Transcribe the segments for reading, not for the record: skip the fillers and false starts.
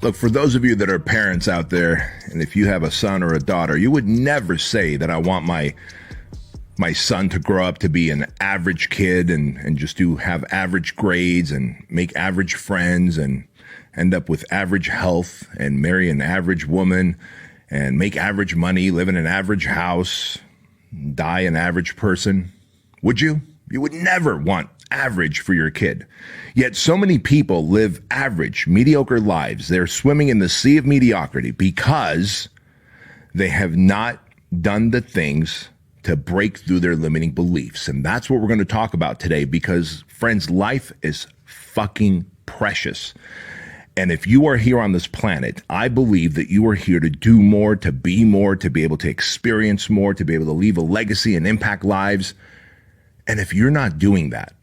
Look, for those of you that are parents out there, and if you have a son or a daughter, you would never say that I want my son to grow up to be an average kid and just have average grades and make average friends and end up with average health and marry an average woman and make average money, live in an average house, die an average person. Would you? You would never want average for your kid. Yet so many people live average, mediocre lives. They're swimming in the sea of mediocrity because they have not done the things to break through their limiting beliefs. And that's what we're going to talk about today because, friends, life is fucking precious. And if you are here on this planet, I believe that you are here to do more, to be more, to be able to experience more, to be able to leave a legacy and impact lives. And if you're not doing that,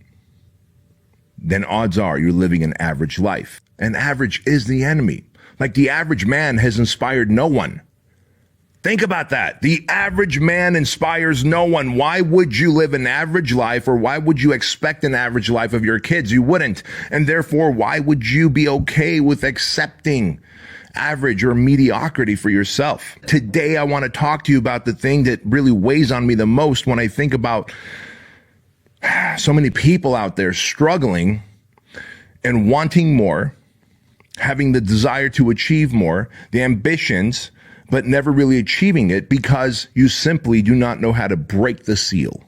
then odds are you're living an average life. And average is the enemy. Like the average man has inspired no one. Think about that. The average man inspires no one. Why would you live an average life, or why would you expect an average life of your kids? You wouldn't. And therefore, why would you be okay with accepting average or mediocrity for yourself? Today, I want to talk to you about the thing that really weighs on me the most when I think about so many people out there struggling and wanting more, having the desire to achieve more, the ambitions, but never really achieving it because you simply do not know how to break the seal.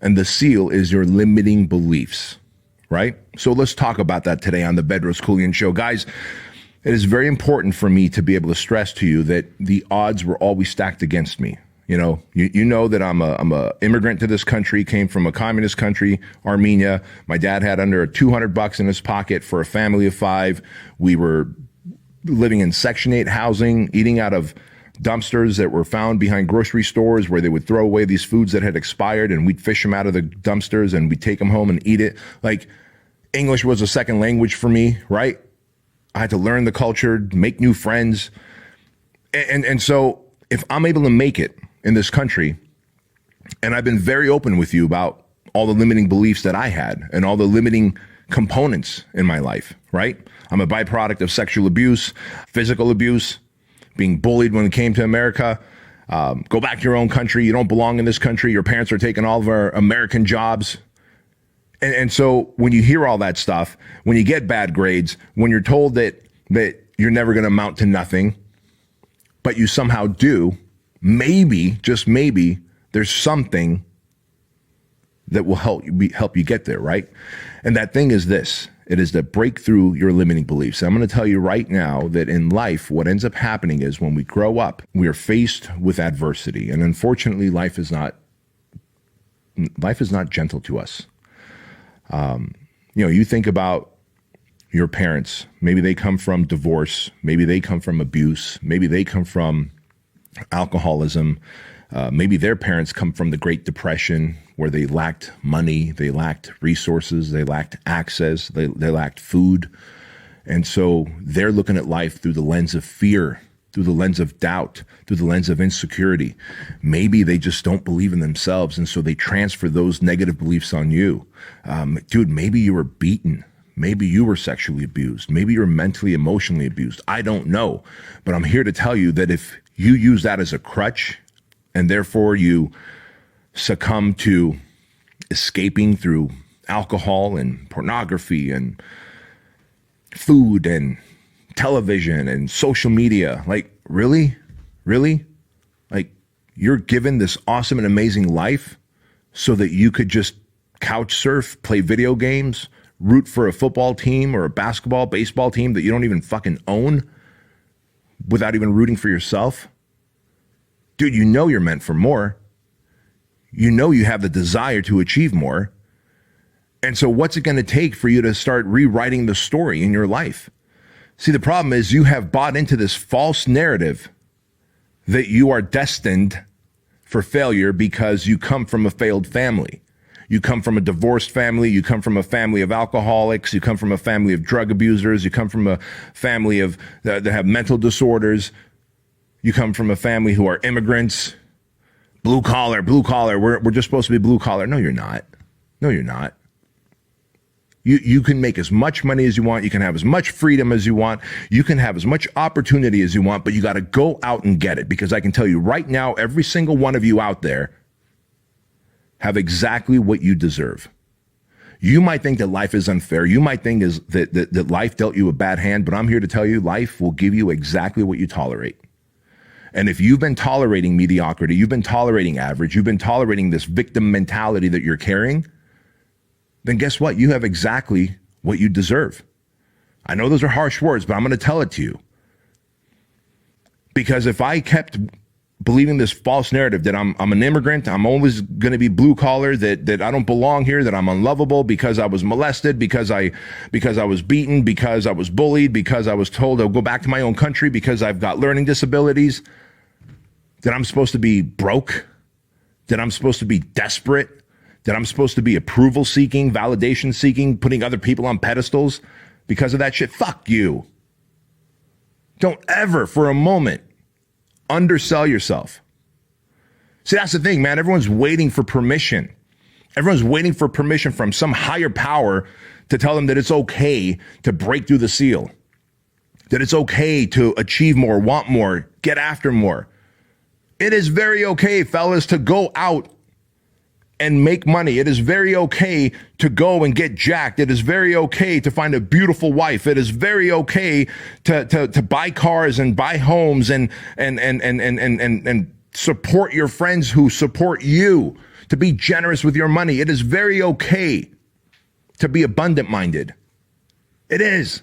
And the seal is your limiting beliefs, right? So let's talk about that today on the Bedroskeuilian Show. Guys, it is very important for me to be able to stress to you that the odds were always stacked against me. You know, you know that I'm a immigrant to this country, came from a communist country, Armenia. My dad had under $200 in his pocket for a family of 5. We were living in Section 8 housing, eating out of dumpsters that were found behind grocery stores where they would throw away these foods that had expired, and we'd fish them out of the dumpsters and we'd take them home and eat it. Like, English was a second language for me, right? I had to learn the culture, make new friends. And so if I'm able to make it in this country, and I've been very open with you about all the limiting beliefs that I had and all the limiting components in my life, right? I'm a byproduct of sexual abuse, physical abuse, being bullied when it came to America. Go back to your own country. You don't belong in this country. Your parents are taking all of our American jobs. And so when you hear all that stuff, when you get bad grades, when you're told that you're never going to amount to nothing, but you somehow do, maybe, just maybe, there's something that will help you get there, right? And that thing is this. It is to break through your limiting beliefs. I'm going to tell you right now that in life, what ends up happening is when we grow up, we are faced with adversity. And unfortunately, life is not gentle to us. You think about your parents. Maybe they come from divorce. Maybe they come from abuse. Maybe they come from alcoholism. Maybe their parents come from the Great Depression, where they lacked money, they lacked resources, they lacked access, they lacked food. And so they're looking at life through the lens of fear, through the lens of doubt, through the lens of insecurity. Maybe they just don't believe in themselves, and so they transfer those negative beliefs on you. Dude, maybe you were beaten. Maybe you were sexually abused. Maybe you're mentally, emotionally abused. I don't know. But I'm here to tell you that if you use that as a crutch, and therefore you succumb to escaping through alcohol and pornography and food and television and social media, like, really? Like, you're given this awesome and amazing life so that you could just couch surf, play video games, root for a football team or a basketball, baseball team that you don't even fucking own without even rooting for yourself? Dude, you know you're meant for more. You know you have the desire to achieve more. And so what's it going to take for you to start rewriting the story in your life? See, the problem is you have bought into this false narrative that you are destined for failure because you come from a failed family. You come from a divorced family. You come from a family of alcoholics. You come from a family of drug abusers. You come from a family of that have mental disorders. You come from a family who are immigrants, blue collar. We're just supposed to be blue collar. No, you're not. You can make as much money as you want. You can have as much freedom as you want. You can have as much opportunity as you want, but you got to go out and get it, because I can tell you right now, every single one of you out there have exactly what you deserve. You might think that life is unfair. You might think that life dealt you a bad hand, but I'm here to tell you life will give you exactly what you tolerate. And if you've been tolerating mediocrity, you've been tolerating average, you've been tolerating this victim mentality that you're carrying, then guess what? You have exactly what you deserve. I know those are harsh words, but I'm going to tell it to you. Because if I kept believing this false narrative that I'm an immigrant, I'm always going to be blue collar, that I don't belong here, that I'm unlovable because I was molested, because I was beaten, because I was bullied, because I was told I'll go back to my own country, because I've got learning disabilities, that I'm supposed to be broke, that I'm supposed to be desperate, that I'm supposed to be approval seeking, validation seeking, putting other people on pedestals because of that shit. Fuck you. Don't ever for a moment undersell yourself. See, that's the thing, man. Everyone's waiting for permission. Everyone's waiting for permission from some higher power to tell them that it's okay to break through the seal, that it's okay to achieve more, want more, get after more. It is very okay, fellas, to go out and make money. It is very okay to go and get jacked. It is very okay to find a beautiful wife. It is very okay to buy cars and buy homes and support your friends who support you, to be generous with your money. It is very okay to be abundant minded. It is.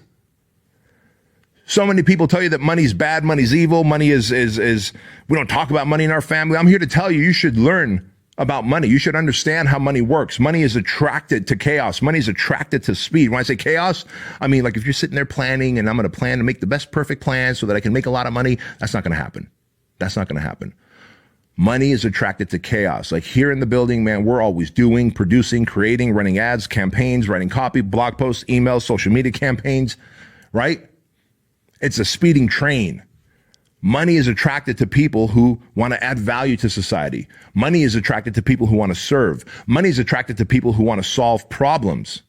So many people tell you that money's bad, money's evil, money is we don't talk about money in our family. I'm here to tell you, you should learn about money. You should understand how money works. Money is attracted to chaos. Money is attracted to speed. When I say chaos, I mean, like if you're sitting there planning and I'm going to plan to make the best perfect plan so that I can make a lot of money, that's not going to happen. That's not going to happen. Money is attracted to chaos. Like here in the building, man, we're always doing, producing, creating, running ads, campaigns, writing copy, blog posts, emails, social media campaigns, right? It's a speeding train. Money is attracted to people who want to add value to society. Money is attracted to people who want to serve. Money is attracted to people who want to solve problems.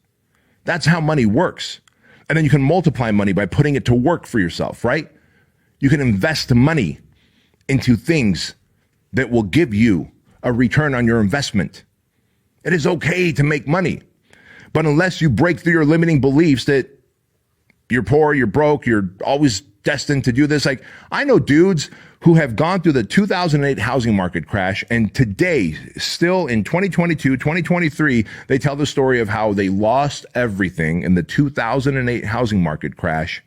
That's how money works. And then you can multiply money by putting it to work for yourself, right? You can invest money into things that will give you a return on your investment. It is okay to make money. But unless you break through your limiting beliefs that you're poor, you're broke, you're always destined to do this. Like I know dudes who have gone through the 2008 housing market crash, and today, still in 2022, 2023, they tell the story of how they lost everything in the 2008 housing market crash.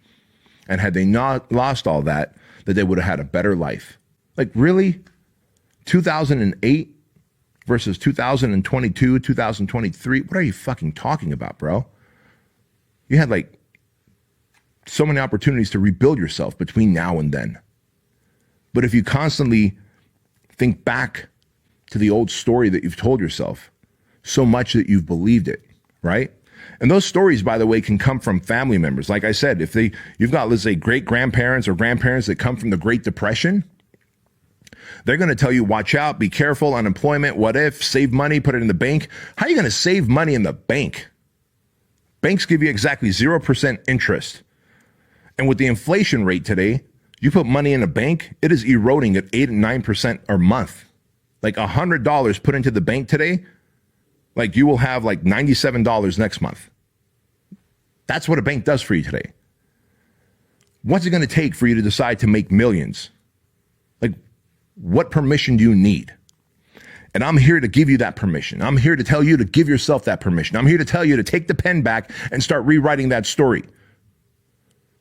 And had they not lost all that, that they would have had a better life. Like really? 2008 versus 2022, 2023? What are you fucking talking about, bro? You had like so many opportunities to rebuild yourself between now and then. But if you constantly think back to the old story that you've told yourself so much that you've believed it, right? And those stories, by the way, can come from family members. Like I said, if you've got, let's say, great grandparents or grandparents that come from the Great Depression, they're going to tell you, watch out, be careful, unemployment, what if, save money, put it in the bank. How are you going to save money in the bank? Banks give you exactly 0% interest. And with the inflation rate today, you put money in a bank, it is eroding at 8 and 9% a month. Like $100 put into the bank today, like you will have like $97 next month. That's what a bank does for you today. What's it going to take for you to decide to make millions? Like, what permission do you need? And I'm here to give you that permission. I'm here to tell you to give yourself that permission. I'm here to tell you to take the pen back and start rewriting that story.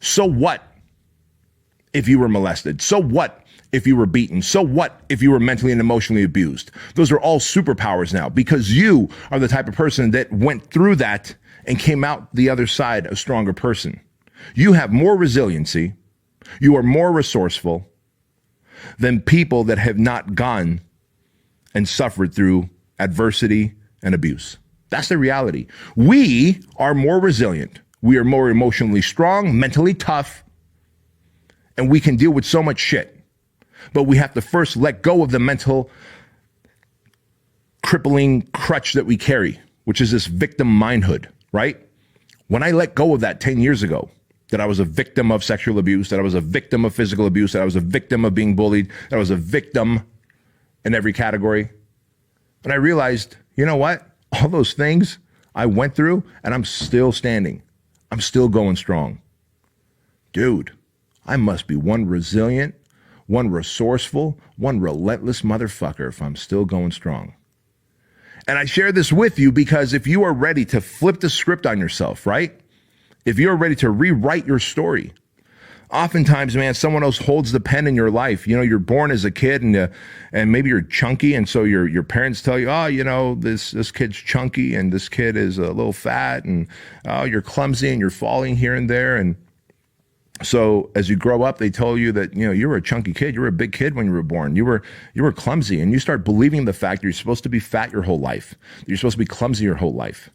So what if you were molested? So what if you were beaten? So what if you were mentally and emotionally abused? Those are all superpowers now because you are the type of person that went through that and came out the other side a stronger person. You have more resiliency. You are more resourceful than people that have not gone and suffered through adversity and abuse. That's the reality. We are more resilient. We are more emotionally strong, mentally tough, and we can deal with so much shit. But we have to first let go of the mental crippling crutch that we carry, which is this victim mindhood, right? When I let go of that 10 years ago, that I was a victim of sexual abuse, that I was a victim of physical abuse, that I was a victim of being bullied, that I was a victim in every category. And I realized, you know what? All those things I went through, and I'm still standing. I'm still going strong. Dude, I must be one resilient, one resourceful, one relentless motherfucker if I'm still going strong. And I share this with you because if you are ready to flip the script on yourself, right? If you're ready to rewrite your story, oftentimes, man, someone else holds the pen in your life. You know, you're born as a kid and maybe you're chunky. And so your parents tell you, oh, you know, this kid's chunky and this kid is a little fat and oh, you're clumsy and you're falling here and there. And so as you grow up, they told you that, you know, you were a chunky kid. You were a big kid when you were born. You were clumsy, and you start believing the fact that you're supposed to be fat your whole life. That you're supposed to be clumsy your whole life.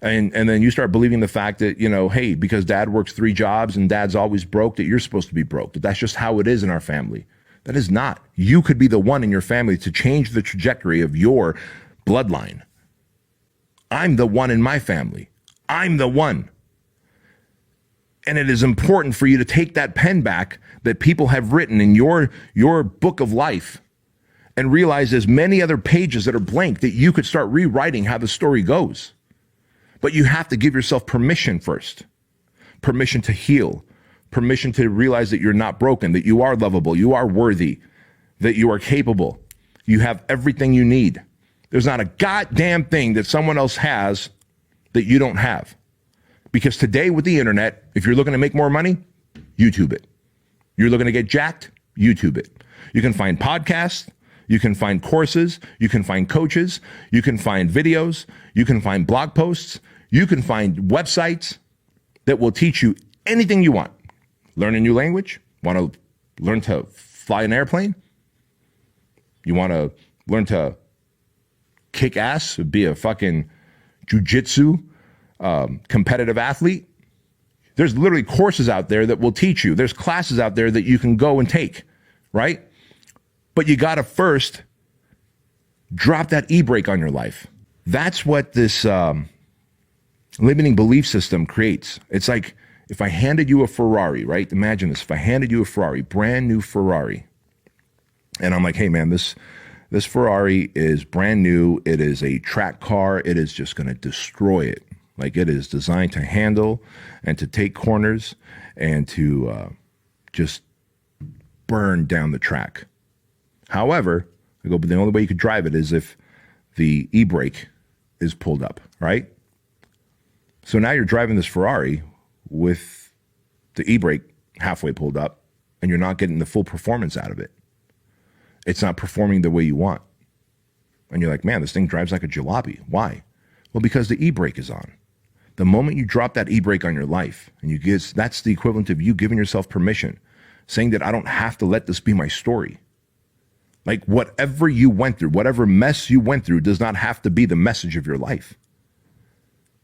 And then you start believing the fact that, you know, hey, because dad works 3 jobs and dad's always broke, that you're supposed to be broke. That that's just how it is in our family. That is not. You could be the one in your family to change the trajectory of your bloodline. I'm the one in my family. I'm the one. And it is important for you to take that pen back that people have written in your book of life and realize there's many other pages that are blank that you could start rewriting how the story goes. But you have to give yourself permission first. Permission to heal. Permission to realize that you're not broken, that you are lovable, you are worthy, that you are capable. You have everything you need. There's not a goddamn thing that someone else has that you don't have. Because today with the internet, if you're looking to make more money, YouTube it. You're looking to get jacked, YouTube it. You can find podcasts, you can find courses, you can find coaches, you can find videos, you can find blog posts, you can find websites that will teach you anything you want. Learn a new language? Want to learn to fly an airplane? You want to learn to kick ass, be a fucking jujitsu competitive athlete? There's literally courses out there that will teach you. There's classes out there that you can go and take, right? But you got to first drop that e-brake on your life. That's what this limiting belief system creates. It's like if I handed you a Ferrari, right? Imagine this. If I handed you a Ferrari, brand new Ferrari, and I'm like, hey, man, this Ferrari is brand new. It is a track car. It is just going to destroy it. Like, it is designed to handle and to take corners and to just burn down the track. However, I go, but the only way you could drive it is if the e-brake is pulled up, right? So now you're driving this Ferrari with the e-brake halfway pulled up, and you're not getting the full performance out of it. It's not performing the way you want. And you're like, man, this thing drives like a jalopy. Why? Well, because the e-brake is on. The moment you drop that e-brake on your life, and that's the equivalent of you giving yourself permission, saying that I don't have to let this be my story. Like, whatever you went through, whatever mess you went through does not have to be the message of your life.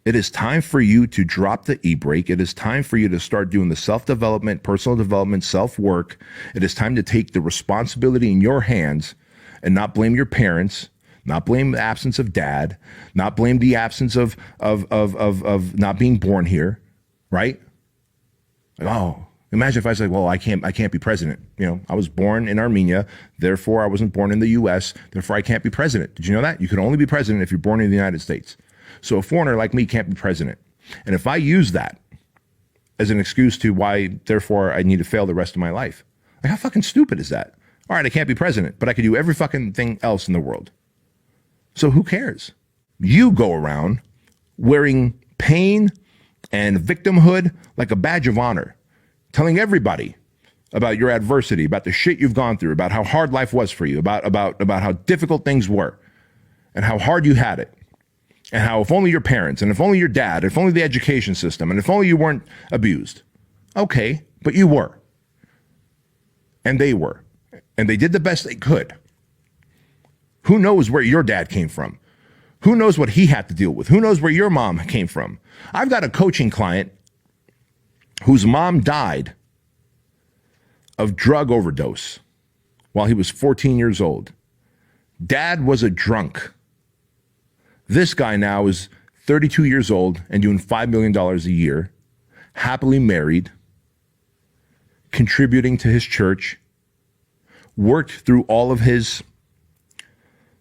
It is time for you to drop the e-brake. It is time for you to start doing the self-development, personal development, self-work. It is time to take the responsibility in your hands and not blame your parents, not blame the absence of dad, not blame the absence of not being born here, right? Like, oh, imagine if I said, well, I can't be president. You know, I was born in Armenia, therefore I wasn't born in the US, therefore I can't be president. Did you know that? You can only be president if you're born in the United States. So a foreigner like me can't be president. And if I use that as an excuse to why, therefore, I need to fail the rest of my life, like, how fucking stupid is that? All right, I can't be president, but I could do every fucking thing else in the world. So who cares? You go around wearing pain and victimhood like a badge of honor, telling everybody about your adversity, about the shit you've gone through, about how hard life was for you, about how difficult things were, and how hard you had it. And how if only your parents, and if only your dad, if only the education system, and if only you weren't abused. Okay, but you were. And they were. And they did the best they could. Who knows where your dad came from? Who knows what he had to deal with? Who knows where your mom came from? I've got a coaching client whose mom died of drug overdose while he was 14 years old. Dad was a drunk. This guy now is 32 years old and doing $5 million a year, happily married, contributing to his church, worked through all of his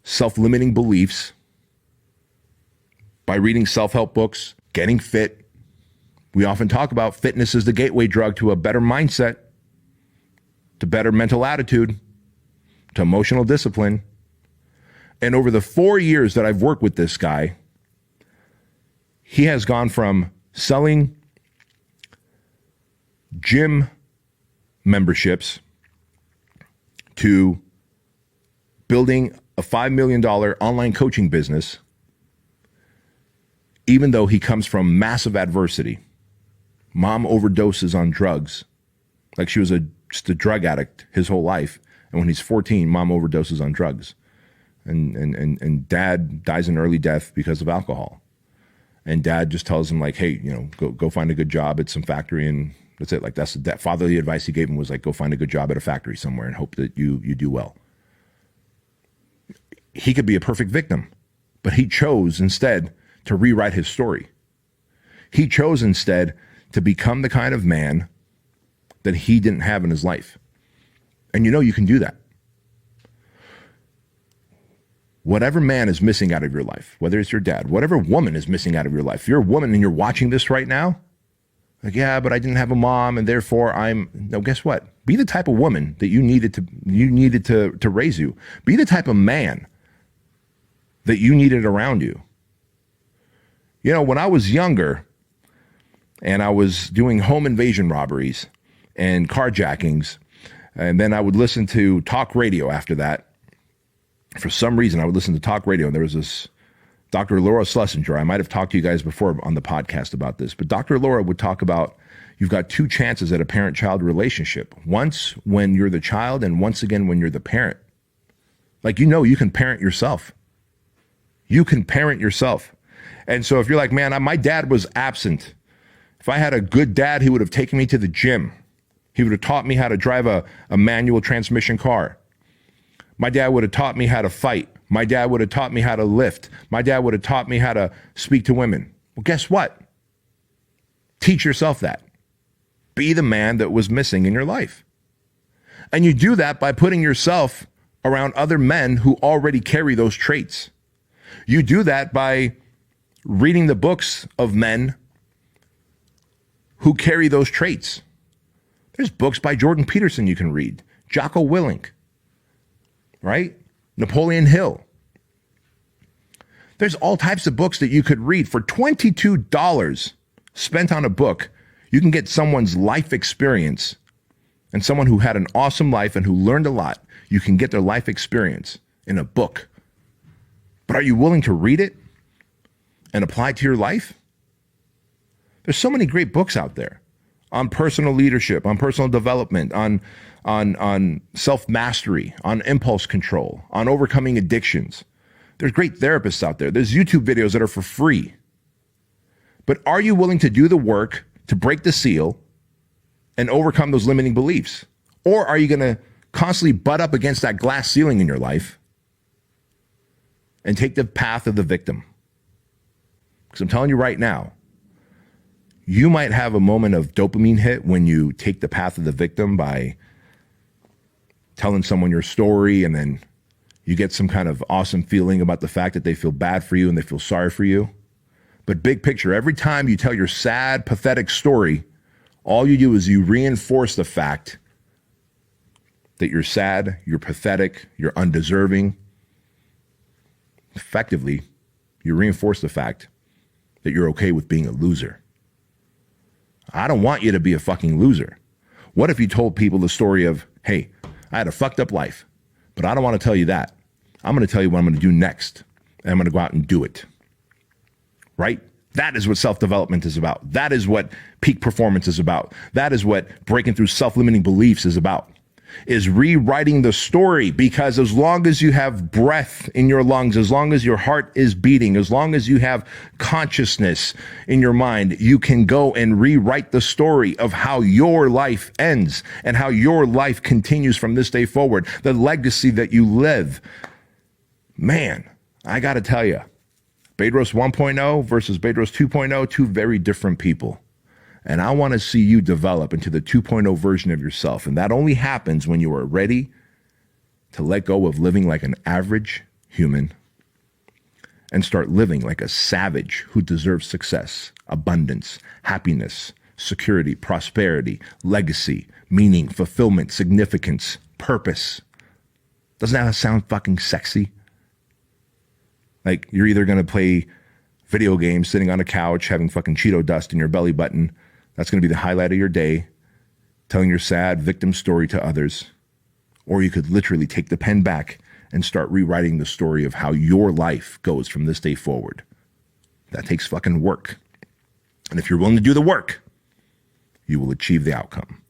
self-limiting beliefs by reading self-help books, getting fit. We often talk about fitness as the gateway drug to a better mindset, to better mental attitude, to emotional discipline. And over the 4 years that I've worked with this guy, he has gone from selling gym memberships to building a $5 million online coaching business, even though he comes from massive adversity. Mom overdoses on drugs, like she was just a drug addict his whole life. And when he's 14, mom overdoses on drugs. And dad dies an early death because of alcohol. And dad just tells him, like, hey, go find a good job at some factory, and that's it. Like, that's that fatherly advice he gave him was like, go find a good job at a factory somewhere and hope that you do well. He could be a perfect victim, but he chose instead to rewrite his story. He chose instead to become the kind of man that he didn't have in his life. And you can do that. Whatever man is missing out of your life, whether it's your dad, whatever woman is missing out of your life, if you're a woman and you're watching this right now, like, yeah, but I didn't have a mom and therefore no, guess what? Be the type of woman that you needed to raise you. Be the type of man that you needed around you. When I was younger and I was doing home invasion robberies and carjackings, and then I would listen to talk radio after that. For some reason, I would listen to talk radio, and there was this Dr. Laura Schlesinger. I might have talked to you guys before on the podcast about this, but Dr. Laura would talk about you've got two chances at a parent-child relationship. Once when you're the child, and once again when you're the parent. Like, you can parent yourself. You can parent yourself. And so if you're like, man, my dad was absent. If I had a good dad, he would have taken me to the gym. He would have taught me how to drive a manual transmission car. My dad would have taught me how to fight. My dad would have taught me how to lift. My dad would have taught me how to speak to women. Well, guess what? Teach yourself that. Be the man that was missing in your life. And you do that by putting yourself around other men who already carry those traits. You do that by reading the books of men who carry those traits. There's books by Jordan Peterson you can read, Jocko Willink, right? Napoleon Hill. There's all types of books that you could read. For $22 spent on a book, you can get someone's life experience, and someone who had an awesome life and who learned a lot. You can get their life experience in a book. But are you willing to read it and apply it to your life? There's so many great books out there on personal leadership, on personal development, on self-mastery, on impulse control, on overcoming addictions. There's great therapists out there. There's YouTube videos that are for free. But are you willing to do the work to break the seal and overcome those limiting beliefs? Or are you going to constantly butt up against that glass ceiling in your life and take the path of the victim? Because I'm telling you right now, you might have a moment of dopamine hit when you take the path of the victim by telling someone your story, and then you get some kind of awesome feeling about the fact that they feel bad for you and they feel sorry for you. But big picture, every time you tell your sad, pathetic story, all you do is you reinforce the fact that you're sad, you're pathetic, you're undeserving. Effectively, you reinforce the fact that you're okay with being a loser. I don't want you to be a fucking loser. What if you told people the story of, hey, I had a fucked up life, but I don't want to tell you that. I'm going to tell you what I'm going to do next, and I'm going to go out and do it. Right? That is what self-development is about. That is what peak performance is about. That is what breaking through self-limiting beliefs is about. Is rewriting the story, because as long as you have breath in your lungs, as long as your heart is beating, as long as you have consciousness in your mind, you can go and rewrite the story of how your life ends and how your life continues from this day forward, the legacy that you live. Man, I got to tell you, Bedros 1.0 versus Bedros 2.0, two very different people. And I want to see you develop into the 2.0 version of yourself. And that only happens when you are ready to let go of living like an average human and start living like a savage who deserves success, abundance, happiness, security, prosperity, legacy, meaning, fulfillment, significance, purpose. Doesn't that sound fucking sexy? Like you're either going to play video games sitting on a couch having fucking Cheeto dust in your belly button. That's going to be the highlight of your day, telling your sad victim story to others. Or you could literally take the pen back and start rewriting the story of how your life goes from this day forward. That takes fucking work. And if you're willing to do the work, you will achieve the outcome.